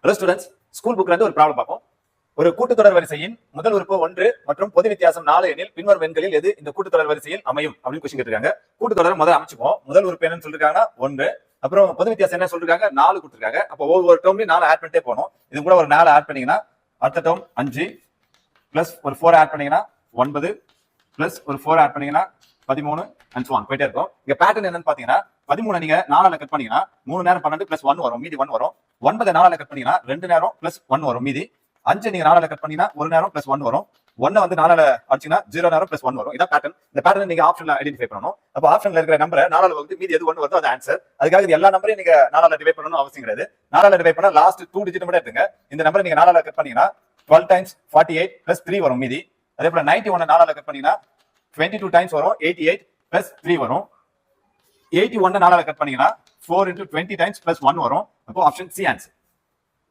Hello students, school புக்ல இருந்து ஒரு ப்ராப்ளம் பார்ப்போம். ஒரு கூட்டுத்தொடர் வரிசையின் முதல் உறுப்பு 1 மற்றும் பொது வித்தியாசம் 4 எனில் பின்வரும் எண்களில் எது இந்த கூட்டுத்தொடர் வரிசையில் அமையும் அப்படின்னு கொஸ்டின் கேட்டிருக்காங்க. கூட்டுத்தொடர் முதல்ல அமைச்சுப்போம். முதல் உறுப்பு என்னன்னு சொல்லிருக்காங்கன்னா 1, அப்புறம் பொது வித்தியாசம் என்ன சொல்லிருக்காங்க 4 கொடுத்துருக்காங்க. அப்போ ஒவ்வொரு டேர்ம்லயும் 4 ஆட் பண்ணிட்டே போகணும். இது கூட ஒரு 4 ஆட் பண்ணீங்கன்னா அடுத்த டேர்ம் 5 பிளஸ் ஒரு 4 ஆட் பண்ணீங்கன்னா 9 பிளஸ் ஒரு 4 ஆட் பண்ணீங்கன்னா 13 அண்ட் so on போயிட்டே இருக்கும். இங்க பேட்டர்ன் என்னன்னு பாத்தீங்கன்னா 13 நீங்க 4ஆல கட் பண்ணீங்கன்னா 3 நேரம் 12 பிளஸ் 1 வரும், மீதி 1 வரும். 9 4ஆல கட் பண்ணீங்கன்னா 2 நேரம் பிளஸ் 1 வரும், மீதி 5 நீங்க 4ஆல கட் பண்ணீங்கன்னா 1 நேரம் பிளஸ் 1 வரும். 1 வந்து 4ஆல அடிச்சீங்கன்னா 0 நேரம் பிளஸ் 1 வரும். இதான் பேட்டர்ன். இந்த பேட்டர்ன் நீங்க ஆப்ஷன்ல ஐடென்டிஃபை பண்ணணும். அப்ப ஆப்ஷன்ல இருக்கிற நம்பரை 4ஆல வந்து மீதி எது 1 வருதோ அது ஆன்சர். அதுக்காக இது எல்லா நம்பரையும் நீங்க 4ஆல டிவைட் பண்ணணும் அவசியம் கிடையாது. 4ஆல டிவைட் பண்ணா லாஸ்ட் 2 டிஜிட் மட்டும் எடுத்துங்க. இந்த நம்பரை நீங்க 4ஆல கட் பண்ணீங்கன்னா 12 டைம்ஸ் 48 பிளஸ் 3 வரும், மீதி. அதே போல 91 4ஆல கட் பண்ணீங்கன்னா 22 டைம்ஸ் வரும், 88 பிளஸ் 3 வரும். 81 4ஆல கட் பண்ணீங்கன்னா 4 into 20 டைம்ஸ் பிளஸ் 1 வரும். அப்போ ஆப்ஷன் சி ஆன்சர்.